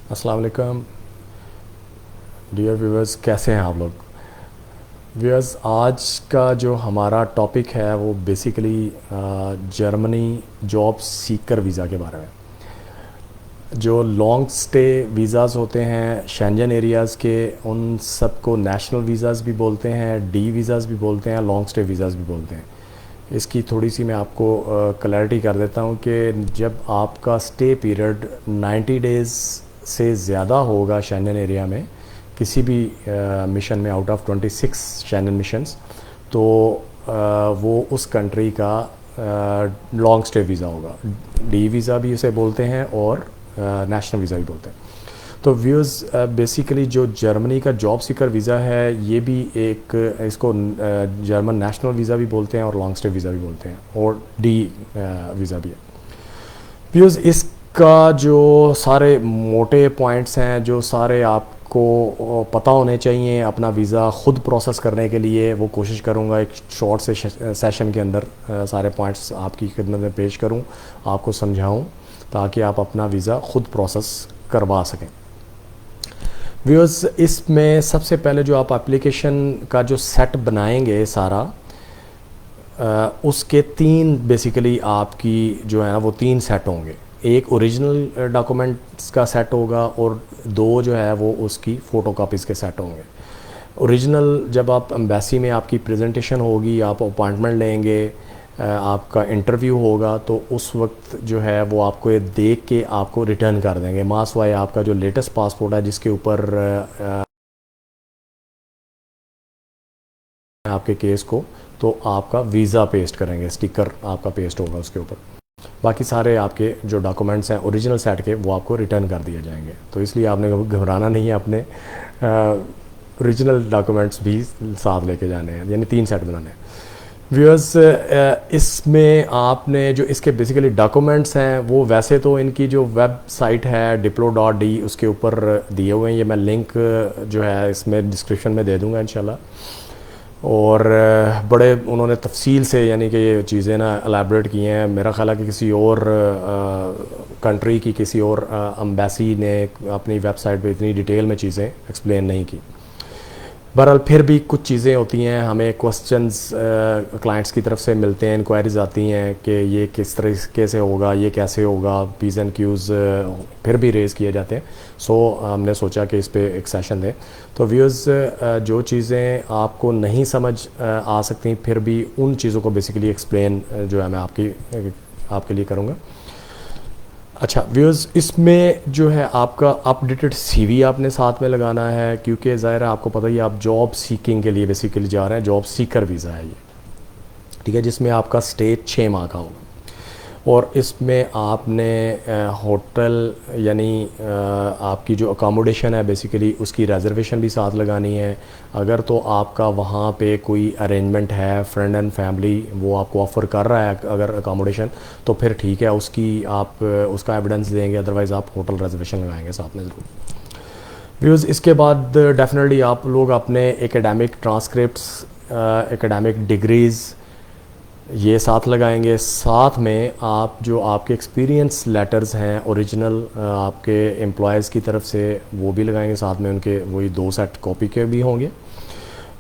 अस्सलाम वालेकुम dear viewers, कैसे हैं आप लोग। व्यूअर्स, आज का जो हमारा टॉपिक है वो basically Germany job seeker visa के बारे में। जो लॉन्ग स्टे वीज़ाज़ होते हैं शेंजन एरियाज़ के, उन सब को नेशनल वीज़ाज़ भी बोलते हैं, डी वीज़ाज़ भी बोलते हैं, लॉन्ग स्टे वीज़ाज़ भी बोलते हैं। इसकी थोड़ी सी मैं आपको क्लैरिटी कर देता हूँ कि जब आपका स्टे पीरियड 90 डेज़ से ज़्यादा होगा शेंजन एरिया में किसी भी मिशन में, आउट ऑफ 26 शेंजन मिशंस, तो वो उस कंट्री का लॉन्ग स्टे वीज़ा होगा। डी वीज़ा भी उसे बोलते हैं और नेशनल वीज़ा भी बोलते हैं। तो व्यूज़, बेसिकली जो जर्मनी का जॉब सीकर वीज़ा है ये भी एक, इसको जर्मन नेशनल वीज़ा भी बोलते हैं और लॉन्ग स्टे वीज़ा भी बोलते हैं, और डी वीज़ा भी है। व्यूज़, इसका जो सारे मोटे पॉइंट्स हैं, जो सारे आपको पता होने चाहिए अपना वीज़ा ख़ुद प्रोसेस करने के लिए, वो कोशिश करूँगा एक शॉर्ट से सेशन के अंदर सारे पॉइंट्स आपकी खिदमत में पेश करूँ, आपको समझाऊँ, ताकि आप अपना वीज़ा ख़ुद प्रोसेस करवा सकें। व्यूअर्स, इसमें सबसे पहले जो आप एप्लीकेशन का जो सेट बनाएंगे सारा, उसके तीन बेसिकली आपकी जो है ना वो तीन सेट होंगे। एक ओरिजिनल डॉक्यूमेंट्स का सेट होगा और दो जो है वो उसकी फ़ोटो कापीज़ के सेट होंगे। ओरिजिनल, जब आप एम्बेसी में आपकी प्रेजेंटेशन होगी, आप अपॉइंटमेंट लेंगे, आपका इंटरव्यू होगा, तो उस वक्त जो है वो आपको ये देख के आपको रिटर्न कर देंगे। मासवाए आपका जो लेटेस्ट पासपोर्ट है जिसके ऊपर आपके केस को, तो आपका वीज़ा पेस्ट करेंगे, स्टिकर आपका पेस्ट होगा उसके ऊपर। बाकी सारे आपके जो डॉक्यूमेंट्स हैं ओरिजिनल सेट के, वो आपको रिटर्न कर दिए जाएंगे। तो इसलिए आपने घबराना नहीं है, अपने ओरिजिनल डॉक्यूमेंट्स भी साथ लेके जाने हैं, यानी तीन सेट बनाने हैं। व्यूअर्स, इसमें आपने जो इसके बेसिकली डॉक्यूमेंट्स हैं, वो वैसे तो इनकी जो वेबसाइट है diplo.de, उसके ऊपर दिए हुए हैं। ये मैं लिंक जो है इसमें डिस्क्रिप्शन में दे दूंगा इंशाल्लाह। और बड़े उन्होंने तफसील से यानी कि ये चीज़ें ना एलैबोरेट की हैं। मेरा ख्याल है कि किसी और कंट्री की, किसी और एम्बेसी ने अपनी वेबसाइट पे इतनी डिटेल में चीज़ें एक्सप्लेन नहीं की। बहरहाल फिर भी कुछ चीज़ें होती हैं, हमें क्वेश्चंस क्लाइंट्स की तरफ से मिलते हैं, इंक्वायरीज आती हैं कि ये किस तरीके से होगा, ये कैसे होगा, पीज़ एंड क्यूज़ फिर भी रेज़ किए जाते हैं। सो हमने सोचा कि इस पर एक सेशन दें। तो व्यूज़, जो चीज़ें आपको नहीं समझ आ सकती, फिर भी उन चीज़ों को बेसिकली एक्सप्लेन जो है मैं आपके लिए करूँगा। अच्छा व्यूअर्स, इसमें जो है आपका अपडेटेड सीवी आपने साथ में लगाना है, क्योंकि ज़ाहिर है आपको पता ही, आप जॉब सीकिंग के लिए बेसिकली जा रहे हैं। जॉब सीकर वीज़ा है ये, ठीक है, जिसमें आपका स्टे 6 माह का होगा। और इसमें आपने होटल यानी आपकी जो अकोमोडेशन है बेसिकली उसकी रिजर्वेशन भी साथ लगानी है। अगर तो आपका वहाँ पे कोई अरेंजमेंट है, फ्रेंड एंड फैमिली वो आपको ऑफ़र कर रहा है अगर अकोमोडेशन, तो फिर ठीक है, उसकी आप उसका एविडेंस देंगे, अदरवाइज़ आप होटल रिजर्वेशन लगाएंगे साथ में ज़रूर। व्यूज़, इसके बाद डेफिनेटली आप लोग अपने एकेडमिक ट्रांसक्रिप्ट्स, एकेडमिक डिग्रीज़ ये साथ लगाएंगे। साथ में आप जो आपके एक्सपीरियंस लेटर्स हैं ओरिजिनल आपके एम्प्लॉयज़ की तरफ से, वो भी लगाएंगे साथ में। उनके वही 2 सेट कॉपी के भी होंगे।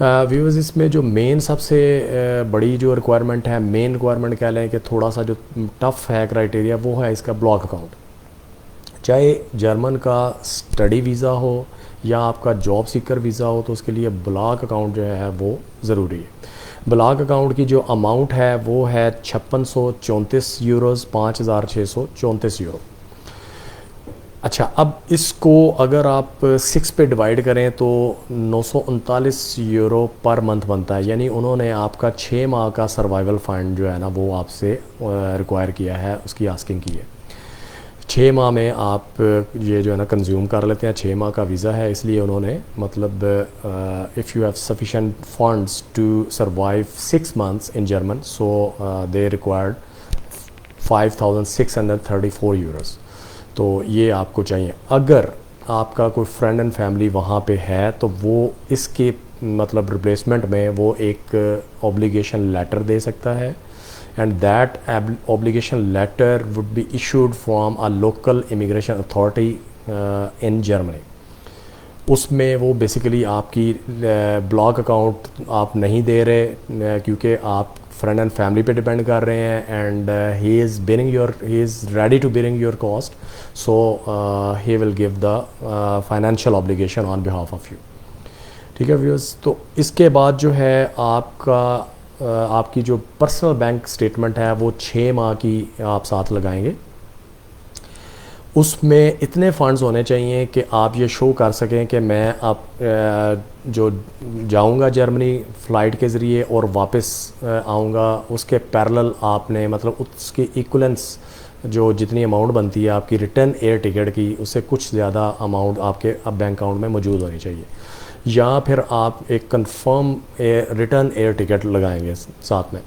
व्यूअर्स, इसमें जो मेन सबसे बड़ी जो रिक्वायरमेंट है, मेन रिक्वायरमेंट कह लें कि थोड़ा सा जो टफ़ है क्राइटेरिया, वो है इसका ब्लॉक अकाउंट। चाहे जर्मन का स्टडी वीज़ा हो या आपका जॉब सीकर वीज़ा हो, तो उसके लिए ब्लॉक अकाउंट जो है वो ज़रूरी है। ब्लॉक अकाउंट की जो अमाउंट है वो है 5634 यूरोज़, 5634 यूरो। अच्छा, अब इसको अगर आप 6 पे डिवाइड करें तो 939 यूरो पर मंथ बनता है। यानी उन्होंने आपका 6 माह का सर्वाइवल फंड जो है ना वो आपसे रिक्वायर किया है, उसकी आस्किंग की है। 6 माह में आप ये जो है ना कंज्यूम कर लेते हैं। 6 माह का वीज़ा है, इसलिए उन्होंने मतलब if you have sufficient funds to survive 6 months in German, so they required 5634 euros. तो ये आपको चाहिए। अगर आपका कोई फ्रेंड एंड फैमिली वहाँ पे है, तो वो इसके मतलब रिप्लेसमेंट में वो एक ऑब्लिगेशन लेटर दे सकता है, and that obligation letter would be issued from a local immigration authority in Germany. उसमें वो बेसिकली आपकी ब्लॉक अकाउंट आप नहीं दे रहे क्योंकि आप फ्रेंड एंड फैमिली पे डिपेंड कर रहे हैं, and he is ready to bearing your cost, so he will give the financial obligation on behalf of you. ठीक है व्यूअर्स, तो इसके बाद जो है आपकी जो पर्सनल बैंक स्टेटमेंट है वो 6 माह की आप साथ लगाएंगे। उसमें इतने फ़ंड्स होने चाहिए कि आप ये शो कर सकें कि मैं अब जो जाऊंगा जर्मनी फ़्लाइट के ज़रिए और वापस आऊंगा, उसके पैरेलल आपने मतलब उसकी इक्वलेंस जो जितनी अमाउंट बनती है आपकी रिटर्न एयर टिकट की, उससे कुछ ज़्यादा अमाउंट आपके अब बैंक अकाउंट में मौजूद होनी चाहिए, या फिर आप एक कंफर्म रिटर्न एयर टिकट लगाएंगे साथ में।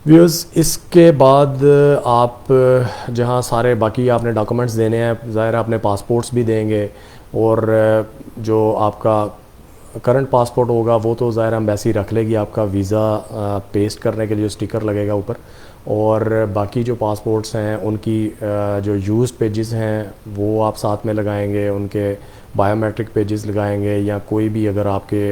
व्यूअर्स, इसके बाद आप जहाँ सारे बाकी आपने डॉक्यूमेंट्स देने हैं, ज़ाहिर आपने पासपोर्ट्स भी देंगे, और जो आपका करंट पासपोर्ट होगा वो तो ज़ाहिर एम्बेसी रख लेगी आपका वीज़ा पेस्ट करने के लिए स्टिकर लगेगा ऊपर, और बाकी जो पासपोर्ट्स हैं उनकी जो यूज़ पेजेस हैं वो आप साथ में लगाएंगे, उनके बायोमेट्रिक पेजेस लगाएंगे, या कोई भी अगर आपके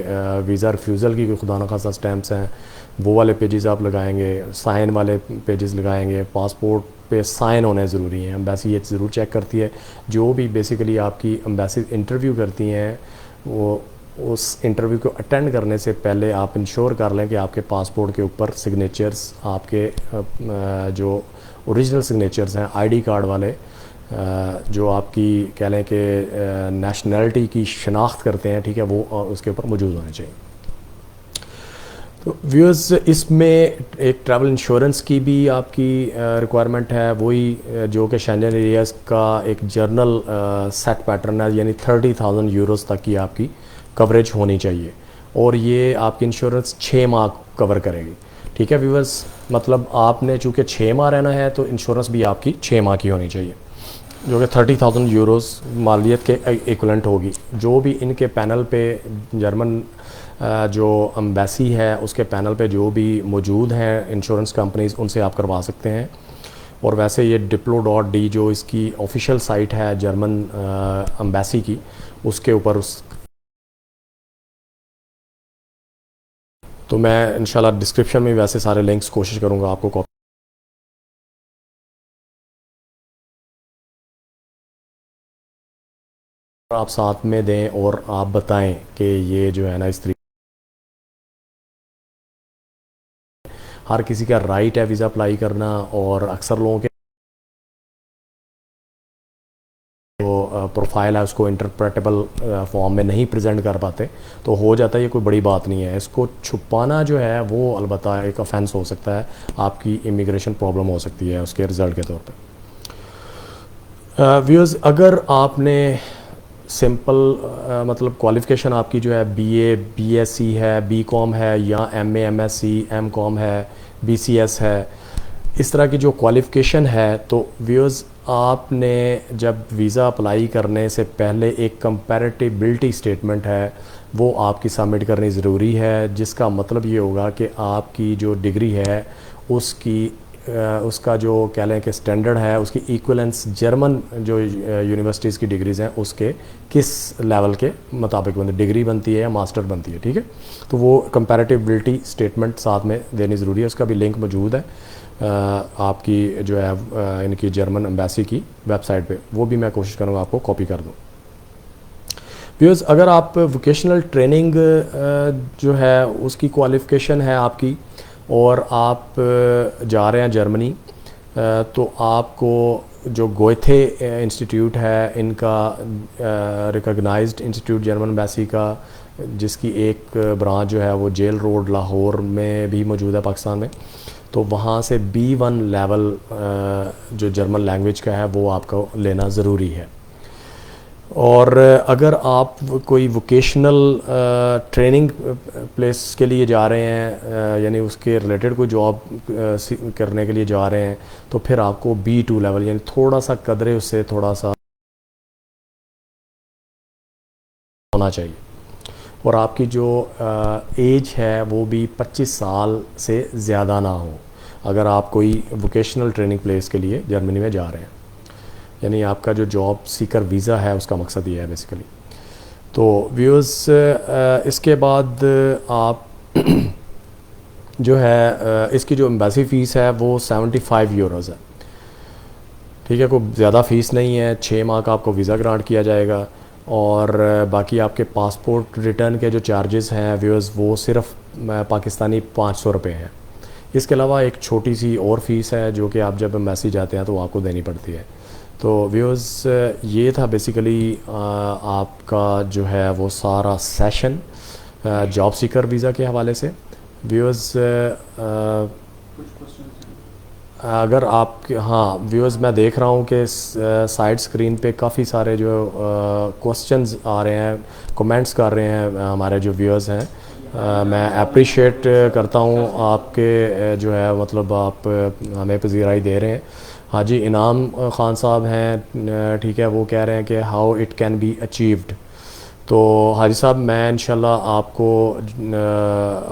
वीज़ा रिफ्यूज़ल की कोई खुदा न खासा स्टैम्प्स हैं वो वाले पेजेस आप लगाएंगे, साइन वाले पेजेस लगाएंगे। पासपोर्ट पे साइन होने ज़रूरी हैं, एम्बेसी ये ज़रूर चेक करती है। जो भी बेसिकली आपकी एम्बेसी इंटरव्यू करती हैं वो उस इंटरव्यू को अटेंड करने से पहले आप इंश्योर कर लें कि आपके पासपोर्ट के ऊपर सिग्नेचर्स आपके जो ओरिजिनल सिग्नेचर्स हैं आईडी कार्ड वाले, जो आपकी कह लें कि नेशनलिटी की शनाख्त करते हैं, ठीक है, वो उसके ऊपर मौजूद होने चाहिए। तो व्यूअर्स, इसमें एक ट्रैवल इंश्योरेंस की भी आपकी रिक्वायरमेंट है, वही जो कि शेंजन एरियाज़ का एक जर्नल सेट पैटर्न है, यानी 30,000 यूरोज़ तक की आपकी कवरेज होनी चाहिए, और ये आपकी इंश्योरेंस 6 माह कवर करेगी। ठीक है व्यूअर्स, मतलब आपने चूँकि 6 माह रहना है तो इंश्योरेंस भी आपकी 6 माह की होनी चाहिए, जो कि 30,000 यूरोज़ मालियत के इक्वलेंट होगी। जो भी इनके पैनल पे जर्मन जो एम्बेसी है उसके पैनल पे जो भी मौजूद हैं इंश्योरेंस कंपनीज़, उनसे आप करवा सकते हैं। और वैसे ये diplo.de जो इसकी ऑफिशियल साइट है जर्मन एम्बेसी की, उसके ऊपर तो मैं इंशाल्लाह डिस्क्रिप्शन में वैसे सारे लिंक्स कोशिश करूँगा आपको कॉपी आप साथ में दें, और आप बताएं कि ये जो है ना इस तरीके हर किसी का राइट है वीज़ा अप्लाई करना, और अक्सर लोगों के जो प्रोफाइल है उसको इंटरप्रेटेबल फॉर्म में नहीं प्रेजेंट कर पाते, तो हो जाता है, ये कोई बड़ी बात नहीं है। इसको छुपाना जो है वो अलबत्ता एक ऑफेंस हो सकता है, आपकी इमिग्रेशन प्रॉब्लम हो सकती है उसके रिज़ल्ट के तौर पे। व्यूअर्स, अगर आपने सिंपल मतलब क्वालिफ़िकेशन आपकी जो है बीए, बीएससी है, बीकॉम है, या एमए, एमएससी, एमकॉम है, बीसीएस है, इस तरह की जो क्वालिफ़िकेशन है, तो व्यूअर्स आपने जब वीज़ा अप्लाई करने से पहले एक कंपैरेटिबिलिटी स्टेटमेंट है वो आपकी सबमिट करनी ज़रूरी है, जिसका मतलब ये होगा कि आपकी जो डिग्री है उसका जो कह लें कि स्टैंडर्ड है, उसकी इक्वलेंस जर्मन जो यूनिवर्सिटीज़ की डिग्रीज़ हैं उसके किस लेवल के मुताबिक डिग्री बनती है या मास्टर बनती है। ठीक है, तो वो कंपैरेटिबिलिटी स्टेटमेंट साथ में देनी ज़रूरी है, उसका भी लिंक मौजूद है आपकी जो है इनकी जर्मन एम्बेसी की वेबसाइट पे, वो भी मैं कोशिश करूँगा आपको कॉपी कर दूँ। व्यूअर्स, अगर आप वोकेशनल ट्रेनिंग जो है उसकी क्वालिफ़िकेशन है आपकी और आप जा रहे हैं जर्मनी, तो आपको जो गोएथे इंस्टीट्यूट है इनका रिकॉग्नाइज्ड इंस्टीट्यूट जर्मन एम्बेसी का, जिसकी एक ब्रांच जो है वो जेल रोड लाहौर में भी मौजूद है पाकिस्तान में, तो वहाँ से B1 लेवल जो जर्मन लैंग्वेज का है वो आपको लेना ज़रूरी है। और अगर आप कोई वोकेशनल ट्रेनिंग प्लेस के लिए जा रहे हैं, यानी उसके रिलेटेड कोई जॉब करने के लिए जा रहे हैं, तो फिर आपको B2 लेवल यानी थोड़ा सा कदरे उससे थोड़ा सा होना चाहिए, और आपकी जो एज है वो भी 25 साल से ज़्यादा ना हो अगर आप कोई वोकेशनल ट्रेनिंग प्लेस के लिए जर्मनी में जा रहे हैं। यानी आपका जो जॉब सीकर वीज़ा है उसका मकसद ये है बेसिकली। तो व्यूअर्स इसके बाद आप जो है इसकी जो एम्बेसी फ़ीस है वो 75 यूरोज़ है, ठीक है, कोई ज़्यादा फ़ीस नहीं है। 6 माह का आपको वीज़ा ग्रांट किया जाएगा और बाकी आपके पासपोर्ट रिटर्न के जो चार्जेस हैं व्यूअर्स वो सिर्फ पाकिस्तानी 500 रुपये हैं। इसके अलावा एक छोटी सी और फ़ीस है जो कि आप जब एम्बेसी जाते हैं तो आपको देनी पड़ती है। तो व्यूअर्स ये था बेसिकली आपका जो है वो सारा सेशन जॉब सीकर वीज़ा के हवाले से। व्यूअर्स अगर आप, हाँ व्यूअर्स मैं देख रहा हूँ कि साइड स्क्रीन पे काफ़ी सारे जो क्वेश्चंस आ रहे हैं, कमेंट्स कर रहे हैं हमारे जो व्यूअर्स हैं। मैं अप्रिशिएट करता हूँ आपके जो है मतलब आप हमें पजीराई दे रहे हैं। हाँ जी, इनाम ख़ान साहब हैं, ठीक है, वो कह रहे हैं कि how it can be achieved. तो हाजी साहब मैं इंशाल्लाह आपको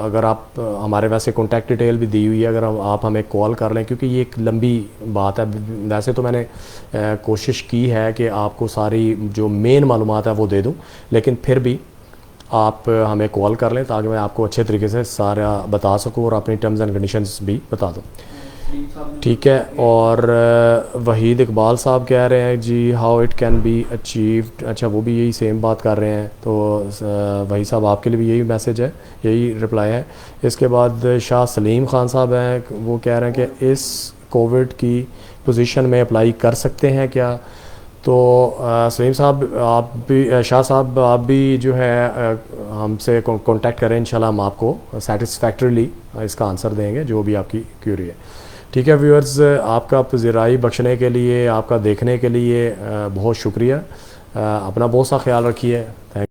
अगर आप हमारे वैसे कॉन्टैक्ट डिटेल भी दी हुई है, अगर आप हमें कॉल कर लें, क्योंकि ये एक लंबी बात है। वैसे तो मैंने कोशिश की है कि आपको सारी जो मेन मालूमात है वो दे दूं, लेकिन फिर भी आप हमें कॉल कर लें ताकि मैं आपको अच्छे तरीके से सारा बता सकूं और अपनी टर्म्स एंड कंडीशंस भी बता दूं, ठीक है। और वहीद इकबाल साहब कह रहे हैं जी how it can be achieved, अच्छा वो भी यही सेम बात कर रहे हैं। तो वही साहब आपके लिए भी यही मैसेज है, यही रिप्लाई है। इसके बाद शाह सलीम ख़ान साहब हैं, वो कह रहे हैं कि इस कोविड की पोजीशन में अप्लाई कर सकते हैं क्या। तो सलीम साहब आप भी, शाह साहब आप भी जो है हमसे कांटेक्ट करें, इंशाल्लाह हम आपको सेटिस्फैक्टरीली इसका आंसर देंगे जो भी आपकी क्यूरी है, ठीक है। व्यूअर्स आपका पज़ीराई बख्शने के लिए, आपका देखने के लिए बहुत शुक्रिया। अपना बहुत सा ख्याल रखिए। थैंक